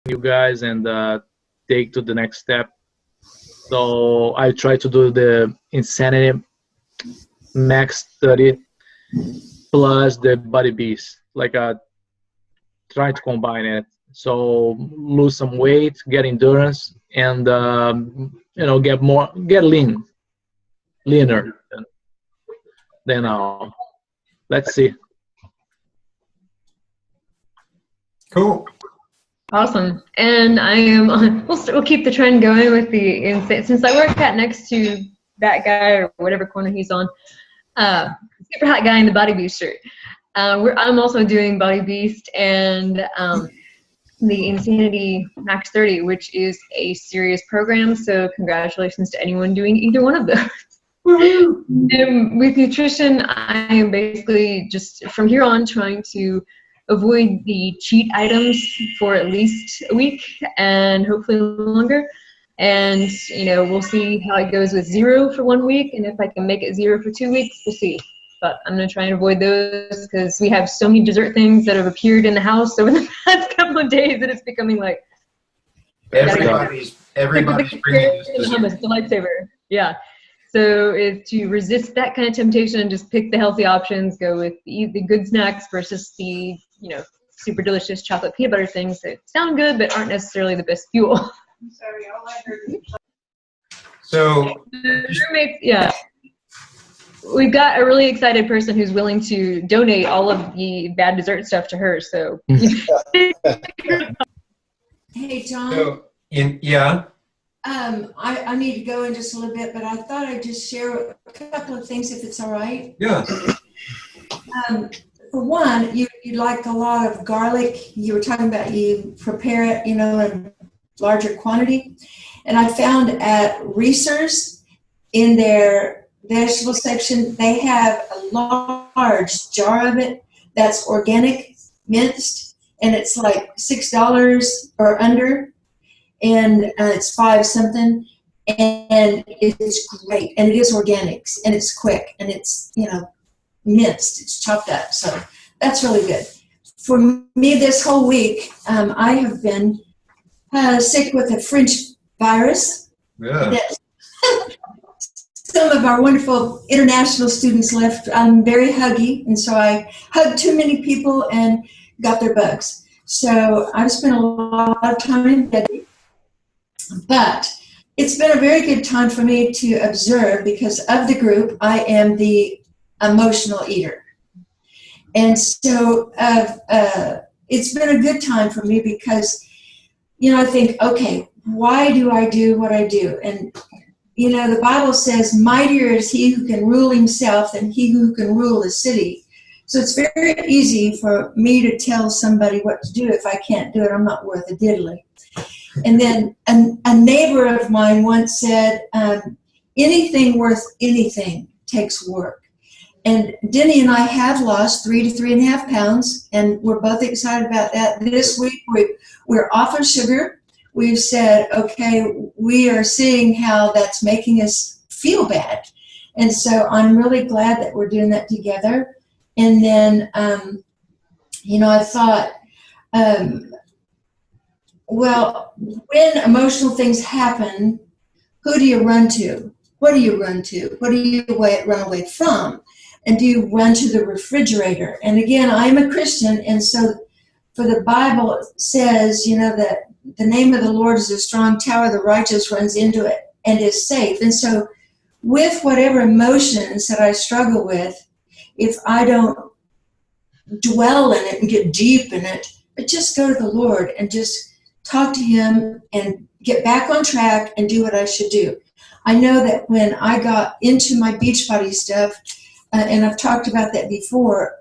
you guys and take to the next step. So I try to do the Insanity Max 30 plus the Body Beast, like trying to combine it. So lose some weight, get endurance, and get leaner than now. Let's see. Cool. Awesome. And I am, we'll keep the trend going with since I work next to that guy or whatever corner he's on, super hot guy in the Body Beast shirt. I'm also doing Body Beast and the Insanity Max 30, which is a serious program. So congratulations to anyone doing either one of those. And with nutrition, I am basically just from here on trying to avoid the cheat items for at least a week and hopefully longer. And, we'll see how it goes with 0 for 1 week. And if I can make it 0 for 2 weeks, we'll see. But I'm going to try and avoid those because we have so many dessert things that have appeared in the house over the past couple of days that it's becoming like everybody's bringing this dessert. It's a lifesaver. Yeah. So to resist that kind of temptation and just pick the healthy options, go with the good snacks versus the, super delicious chocolate peanut butter things that sound good but aren't necessarily the best fuel. I'm sorry, all I heard was So the roommates, yeah. We've got a really excited person who's willing to donate all of the bad dessert stuff to her. So. Hey, John. So, yeah. I need to go in just a little bit, but I thought I'd just share a couple of things if it's all right. Yeah. For one, you like a lot of garlic. You were talking about you prepare it, in larger quantity. And I found at Reese's in their vegetable section, they have a large jar of it that's organic, minced, and it's like $6 or under. And it's 5 something, and it's great, and it is organics, and it's quick, and it's minced, it's chopped up, so that's really good. For me, this whole week, I have been sick with a French virus. Yeah. Some of our wonderful international students left. I'm very huggy, and so I hugged too many people and got their bugs. So I've spent a lot of time in bed. But it's been a very good time for me to observe because of the group, I am the emotional eater. And so it's been a good time for me because, I think, okay, why do I do what I do? And, the Bible says, mightier is he who can rule himself than he who can rule a city. So it's very easy for me to tell somebody what to do. If I can't do it, I'm not worth a diddly. And then a neighbor of mine once said, anything worth anything takes work. And Denny and I have lost 3 to 3.5 pounds, and we're both excited about that. This week, we're off of sugar. We've said, okay, we are seeing how that's making us feel bad. And so I'm really glad that we're doing that together. And then, I thought, well, when emotional things happen, who do you run to? What do you run to? What do you run away from? And do you run to the refrigerator? And again, I'm a Christian, and so for the Bible says, that the name of the Lord is a strong tower, the righteous runs into it and is safe. And so with whatever emotions that I struggle with, if I don't dwell in it and get deep in it, but just go to the Lord and just talk to him and get back on track and do what I should do. I know that when I got into my Beachbody stuff, and I've talked about that before,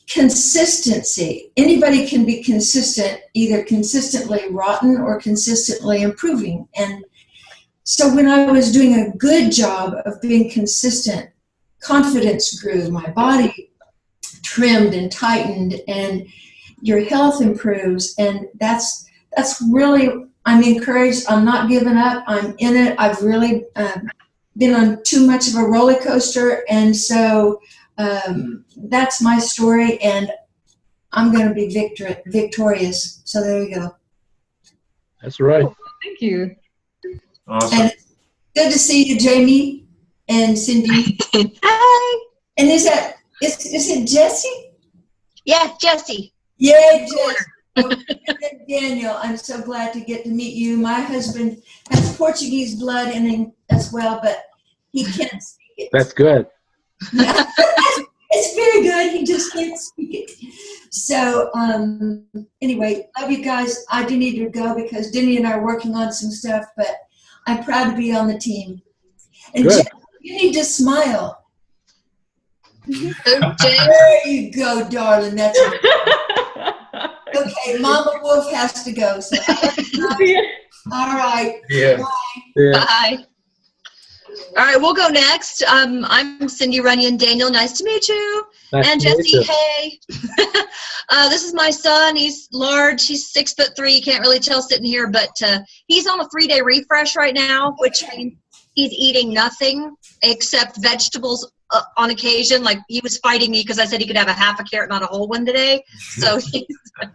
consistency. Anybody can be consistent, either consistently rotten or consistently improving. And so when I was doing a good job of being consistent, confidence grew, my body trimmed and tightened, and your health improves. And that's really, I'm encouraged. I'm not giving up. I'm in it. I've really been on too much of a roller coaster. And so that's my story. And I'm going to be victorious. So there you go. That's right. Thank you. Awesome. And good to see you, Jamie and Cindy. Hi. And is it Jesse? Yeah, Jesse. Yeah, Jesse. And Daniel, I'm so glad to get to meet you. My husband has Portuguese blood in him as well, but he can't speak it. That's good. It's very good. He just can't speak it. So anyway, love you guys. I do need to go because Denny and I are working on some stuff, but I'm proud to be on the team. And Good. Jeff, you need to smile. Jay. There you go, darling. That's okay. Mama Wolf has to go. So all right. Yeah. Yeah. Bye. All right, we'll go next. I'm Cindy Runyon Daniel. Nice to meet you. Nice And to meet Jesse, you. hey. This is my son. He's large. He's 6'3". You can't really tell sitting here, but he's on a 3-day refresh right now, which means he's eating nothing except vegetables on occasion. Like he was fighting me because I said he could have a half a carrot, not a whole one today. So he was like,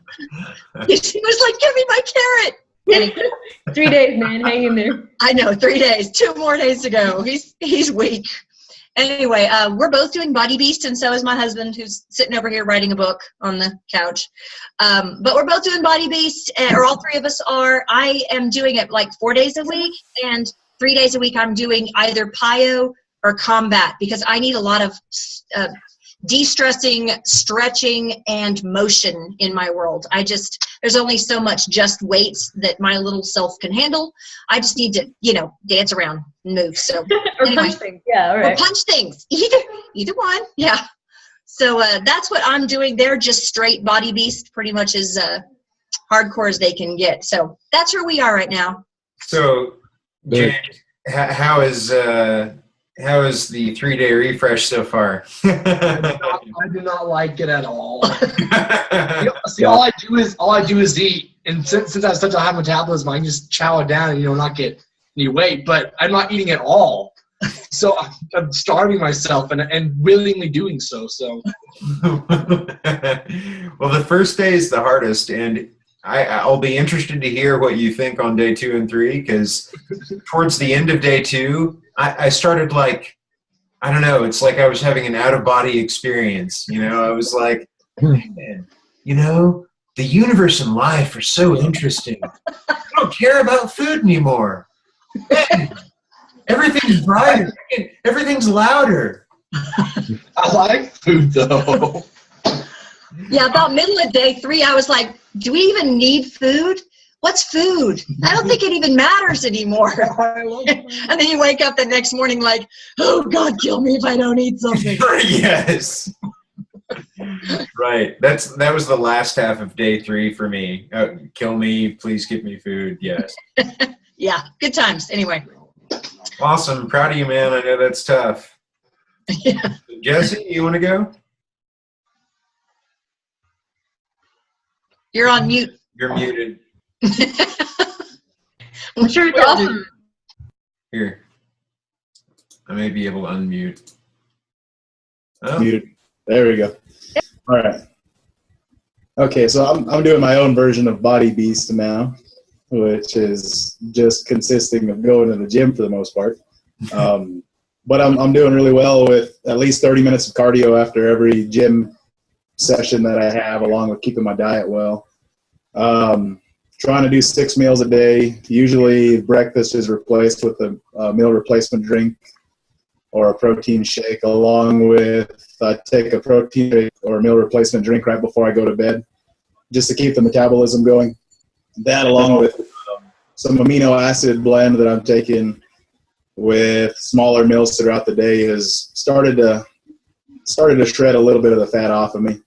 "Give me my carrot." Anyway, 3 days, man. Hang in there. I know, 3 days. 2 more days to go. He's weak. Anyway, we're both doing Body Beast, and so is my husband, who's sitting over here writing a book on the couch. But we're both doing Body Beast, or all three of us are. I am doing it like 4 days a week, and 3 days a week I'm doing either PiYo or combat because I need a lot of de-stressing, stretching, and motion in my world. There's only so much just weights that my little self can handle. I just need to, dance around and move. So Or anyway. punch things. Yeah, all Or right. punch things. Either one. Yeah. So that's what I'm doing. They're just straight Body Beast, pretty much as hardcore as they can get. So that's where we are right now. So, James, how is the 3-day refresh so far? I do not like it at all. See, all I do is eat, and since I have such a high metabolism, I can just chow it down and not get any weight. But I'm not eating at all, so I'm starving myself and willingly doing so. So, Well, the first day is the hardest, and I'll be interested to hear what you think on day 2 and 3, because towards the end of day 2, I started like, I don't know, it's like I was having an out-of-body experience. I was like, man, the universe and life are so interesting. I don't care about food anymore. Man, everything's brighter. Everything's louder. I like food though. Yeah, about middle of day 3, I was like, do we even need food? What's food? I don't think it even matters anymore. And then you wake up the next morning like, oh, God, kill me if I don't eat something. Yes. Right. That was the last half of day 3 for me. Kill me, please give me food. Yes. Yeah, good times. Anyway. Awesome. Proud of you, man. I know that's tough. Yeah. Jesse, you want to go? You're on mute. You're muted. I'm sure it's awesome. Here. I may be able to unmute. Oh. Muted. There we go. All right. Okay, so I'm doing my own version of Body Beast now, which is just consisting of going to the gym for the most part. But I'm doing really well with at least 30 minutes of cardio after every gym session that I have, along with keeping my diet well. Trying to do 6 meals a day. Usually breakfast is replaced with a meal replacement drink or a protein shake, along with I take a protein shake or a meal replacement drink right before I go to bed, just to keep the metabolism going. That, along with some amino acid blend that I'm taking with smaller meals throughout the day, has started to shred a little bit of the fat off of me,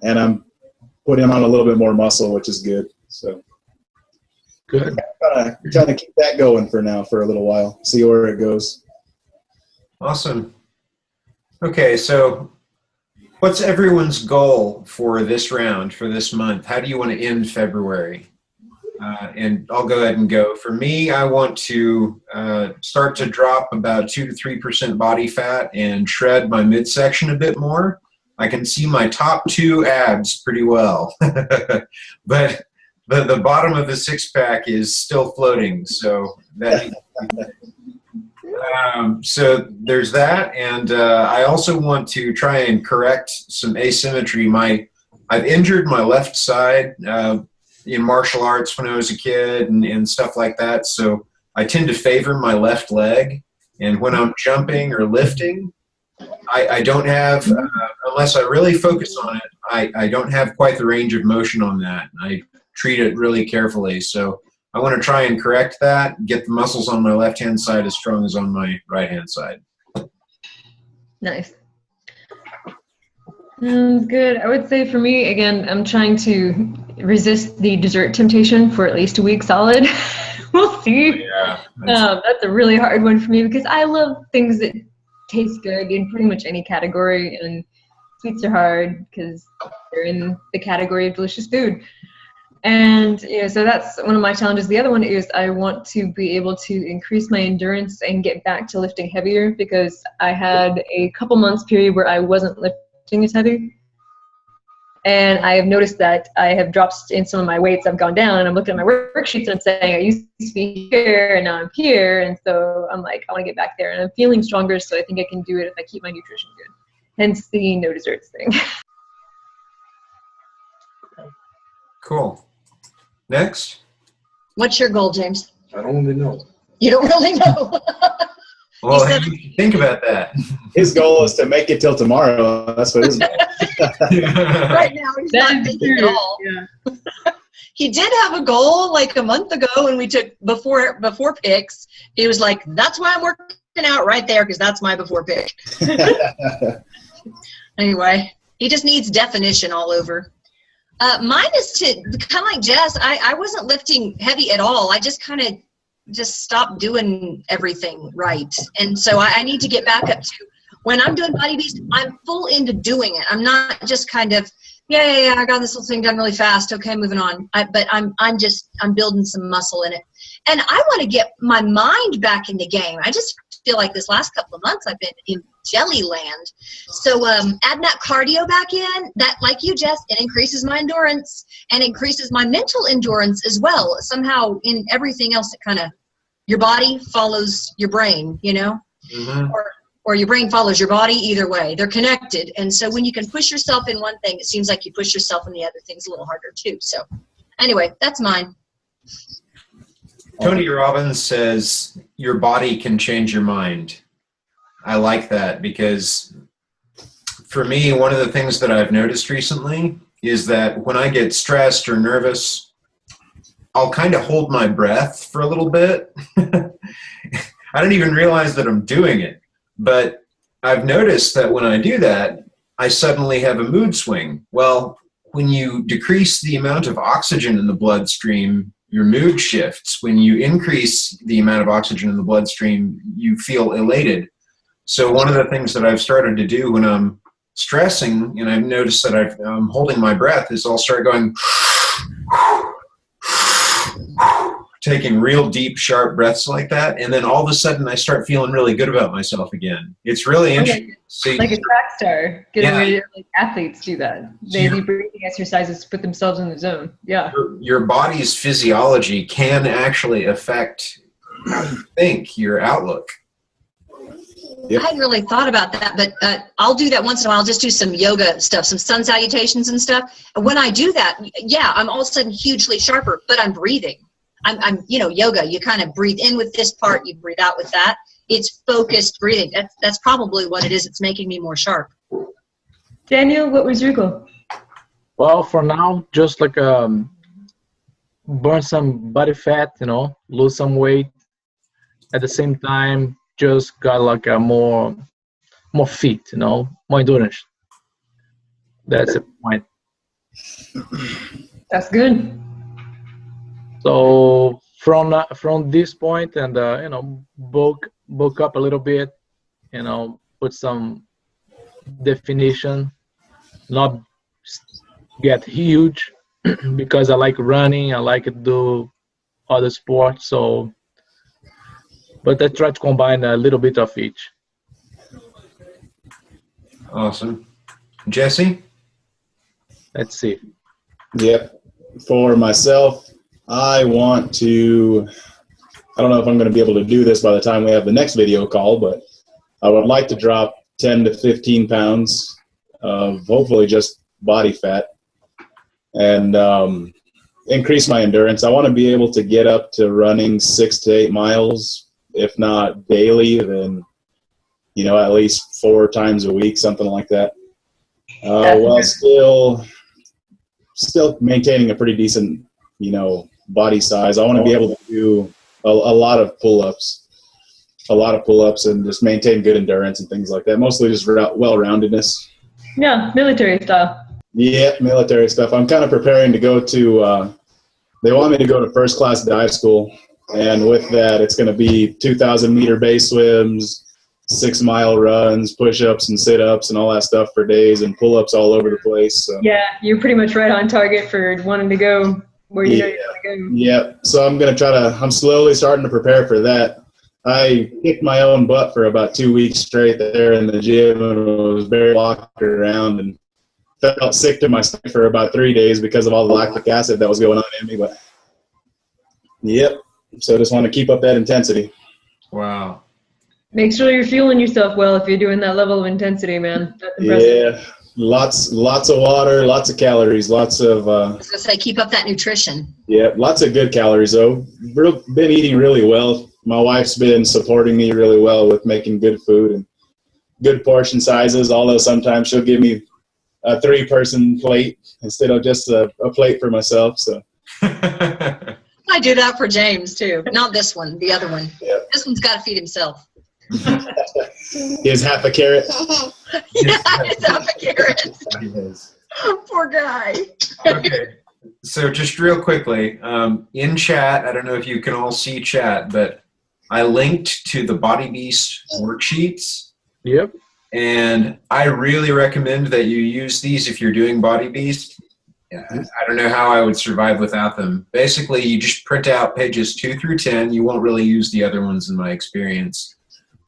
and I'm putting on a little bit more muscle, which is good. So Good. trying to keep that going for now for a little while, see where it goes. Awesome. Okay, so what's everyone's goal for this round, for this month? How do you want to end February? And I'll go ahead and go. For me, I want to start to drop about 2 to 3% body fat and shred my midsection a bit more. I can see my top 2 abs pretty well, but the bottom of the six-pack is still floating. So that. So there's that, and I also want to try and correct some asymmetry. I've injured my left side in martial arts when I was a kid and stuff like that. So I tend to favor my left leg, and when I'm jumping or lifting, I don't have, unless I really focus on it, I don't have quite the range of motion on that. I treat it really carefully. So I want to try and correct that, get the muscles on my left-hand side as strong as on my right-hand side. Nice. Good. I would say for me, again, I'm trying to resist the dessert temptation for at least a week solid. We'll see. Yeah, that's a really hard one for me because I love things that taste good in pretty much any category, and sweets are hard because they're in the category of delicious food. And so that's one of my challenges. The other one is I want to be able to increase my endurance and get back to lifting heavier, because I had a couple months period where I wasn't lifting as heavy. And I have noticed that I have dropped in some of my weights. I've gone down and I'm looking at my worksheets and I'm saying I used to be here and now I'm here. And so I'm like, I want to get back there, and I'm feeling stronger. So I think I can do it if I keep my nutrition good. Hence the no desserts thing. cool. Next. What's your goal, James? I don't really know. You don't really know. Well, said- you should think about that. His goal is to make it till tomorrow. That's what his goal is. Right now, he's not thinking at all. Yeah. He did have a goal like a month ago when we took before picks. He was like, "That's why I'm working out right there, because that's my before pick." Anyway, he just needs definition all over. Mine is to kind of like Jess. I wasn't lifting heavy at all. I just kind of stopped doing everything right. And so I need to get back up to, when I'm doing Body Beast, I'm full into doing it. I'm not just kind of, yeah, I got this little thing done really fast. Okay, moving on. But I'm building some muscle in it. And I want to get my mind back in the game. I just feel like this last couple of months I've been in jelly land. So adding that cardio back in, that, like you, Jess, it increases my endurance and increases my mental endurance as well. Somehow in everything else, it kind of, your body follows your brain, Mm-hmm. or your brain follows your body. Either way, they're connected. And so when you can push yourself in one thing, it seems like you push yourself in the other things a little harder too. So anyway, that's mine. Tony Robbins says your body can change your mind. I like that, because for me, one of the things that I've noticed recently is that when I get stressed or nervous, I'll kind of hold my breath for a little bit. I don't even realize that I'm doing it. But I've noticed that when I do that, I suddenly have a mood swing. Well, when you decrease the amount of oxygen in the bloodstream, your mood shifts. When you increase the amount of oxygen in the bloodstream, you feel elated. So one of the things that I've started to do when I'm stressing, and I've noticed that I'm holding my breath, is I'll start going, taking real deep, sharp breaths like that. And then all of a sudden I start feeling really good about myself again. It's really interesting. See, like a track star, getting Yeah. ready to, like athletes do that. They do breathing exercises to put themselves in the zone. Yeah. your body's physiology can actually affect how you think, your outlook. Yep. I hadn't really thought about that, but I'll do that once in a while. I'll just do some yoga stuff, some sun salutations and stuff. And when I do that, yeah, I'm all of a sudden hugely sharper, but I'm breathing. I'm yoga, you kind of breathe in with this part, you breathe out with that. It's focused breathing. That's probably what it is. It's making me more sharp. Daniel, what was your goal? Well, for now, just like burn some body fat, lose some weight. At the same time, just got like a more fit, more endurance. That's the point. That's good. So from this point, and bulk up a little bit, put some definition, not get huge, because I like running, I like to do other sports. So, but I try to combine a little bit of each. Awesome. Jesse? Let's see. Yep. For myself, I want to, I don't know if I'm going to be able to do this by the time we have the next video call, but I would like to drop 10 to 15 pounds of hopefully just body fat and increase my endurance. I want to be able to get up to running 6 to 8 miles, if not daily, then, you know, at least 4 times a week, something like that. While still maintaining a pretty decent, you know, body size. I want to be able to do a lot of pull-ups and just maintain good endurance and things like that. Mostly just well-roundedness. Yeah, military style. Yeah, military stuff. I'm kind of preparing to go to, they want me to go to first class dive school. And with that, it's going to be 2,000 meter base swims, 6 mile runs, push-ups and sit-ups and all that stuff for days, and pull-ups all over the place. So. Yeah, you're pretty much right on target for wanting to go where you know you want to go. Yep. So I'm slowly starting to prepare for that. I kicked my own butt for about 2 weeks straight there in the gym and was barely walking around and felt sick to my stomach for about 3 days because of all the lactic acid that was going on in me. But yep. So I just want to keep up that intensity. Wow. Make sure you're fueling yourself well if you're doing that level of intensity, man. That's impressive. Yeah. Lots of water, lots of calories, lots of I was gonna say, keep up that nutrition. yeah, lots of good calories though. Been eating really well. My wife's been supporting me really well with making good food and good portion sizes, although sometimes she'll give me a 3-person plate instead of just a plate for myself. So I do that for James too. Not this one, the other one. Yeah. This one's got to feed himself. Here's half a carrot. Yeah, it's half a carrot. Poor guy. Okay. So just real quickly, in chat, I don't know if you can all see chat, but I linked to the Body Beast worksheets. Yep. And I really recommend that you use these if you're doing Body Beast. I don't know how I would survive without them. Basically, you just print out pages 2 through 10. You won't really use the other ones in my experience.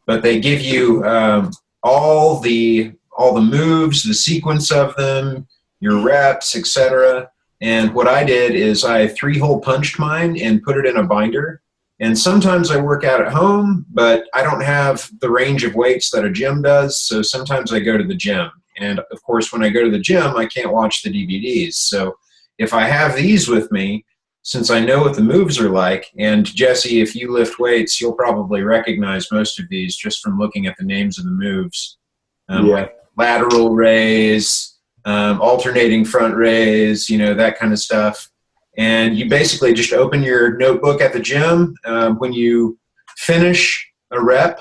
But they give you all the moves, the sequence of them, your reps, etc. And what I did is I 3-hole punched mine and put it in a binder. And sometimes I work out at home, but I don't have the range of weights that a gym does. So sometimes I go to the gym. And of course, when I go to the gym, I can't watch the DVDs. So if I have these with me, since I know what the moves are like, and Jesse, if you lift weights, you'll probably recognize most of these just from looking at the names of the moves. Like lateral raise, alternating front raise, you know, that kind of stuff. And you basically just open your notebook at the gym. When you finish a rep,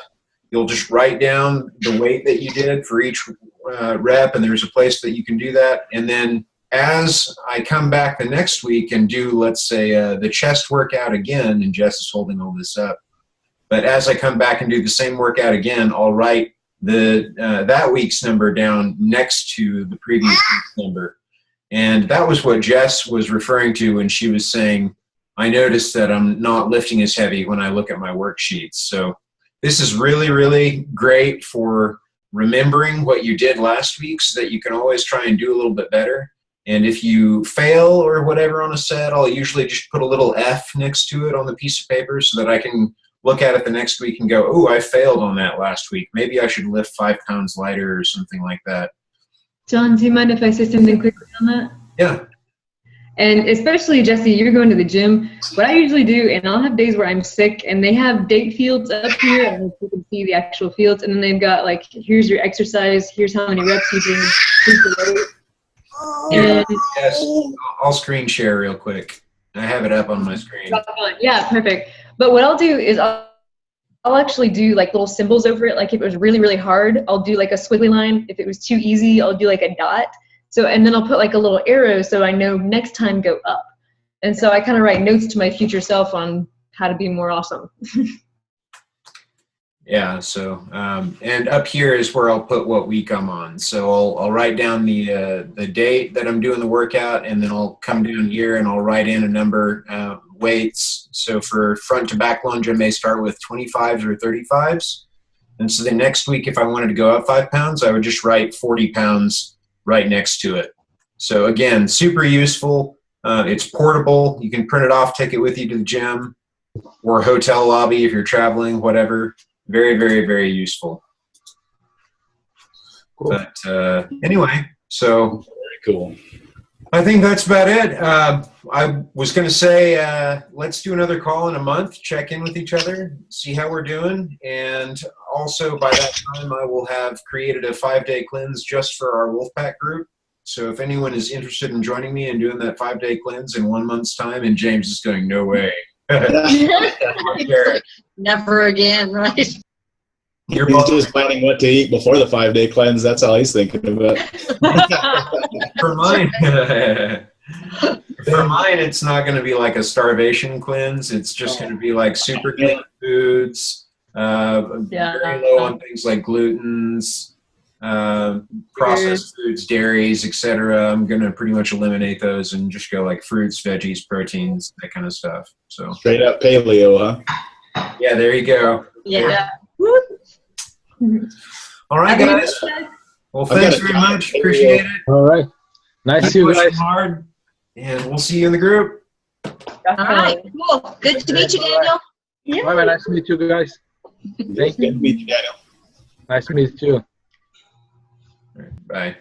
you'll just write down the weight that you did for each rep, and there's a place that you can do that. And then as I come back the next week and do, let's say, the chest workout again, and Jess is holding all this up, but as I come back and do the same workout again, I'll write that week's number down next to the previous week's number. And that was what Jess was referring to when she was saying, I noticed that I'm not lifting as heavy when I look at my worksheets. So this is really, really great for remembering what you did last week so that you can always try and do a little bit better. And if you fail or whatever on a set, I'll usually just put a little F next to it on the piece of paper so that I can look at it the next week and go, oh, I failed on that last week. Maybe I should lift 5 pounds lighter or something like that. John, do you mind if I say something quickly on that? Yeah. And especially, Jesse, you're going to the gym. What I usually do, and I'll have days where I'm sick, and they have date fields up here, and you can see the actual fields, and then they've got, like, here's your exercise, here's how many reps you do, here's the weight. And Yes, I'll screen share real quick. I have it up on my screen. yeah, perfect. But what I'll do is I'll actually do like little symbols over it. Like if it was really, really hard, I'll do like a squiggly line. If it was too easy, I'll do like a dot. So, and then I'll put like a little arrow so I know next time go up. And so I kind of write notes to my future self on how to be more awesome. Yeah, so, and up here is where I'll put what week I'm on. So I'll write down the date that I'm doing the workout, and then I'll come down here and I'll write in a number, weights. So for front to back lunge, I may start with 25s or 35s. And so the next week, if I wanted to go up 5 pounds, I would just write 40 pounds right next to it. So again, super useful. It's portable. You can print it off, take it with you to the gym or hotel lobby if you're traveling, whatever. Very, very, very useful. Cool. But anyway, so Very cool. I think that's about it. I was going to say, let's do another call in a month, check in with each other, see how we're doing. And also by that time, I will have created a 5-day cleanse just for our Wolfpack group. So if anyone is interested in joining me and doing that 5-day cleanse in 1 month's time, and James is going, no way. Never again, right? You're He's both just planning what to eat before the 5-day cleanse. That's all he's thinking about. for mine. For mine, it's not going to be like a starvation cleanse. It's just going to be like super clean foods, very low on things like glutens, processed foods, dairies, etc. I'm going to pretty much eliminate those and just go like fruits, veggies, proteins, that kind of stuff. So Straight up paleo, huh? yeah, there you go. Yeah. All right, guys. Well, thanks very much. Appreciate it. All right. Nice to see you Pushing guys. hard, and we'll see you in the group. All right. Cool. Good to meet you, Daniel. Bye bye. Nice to meet you guys. Thank Good you. to meet you, Daniel. Nice to meet you. All right, bye.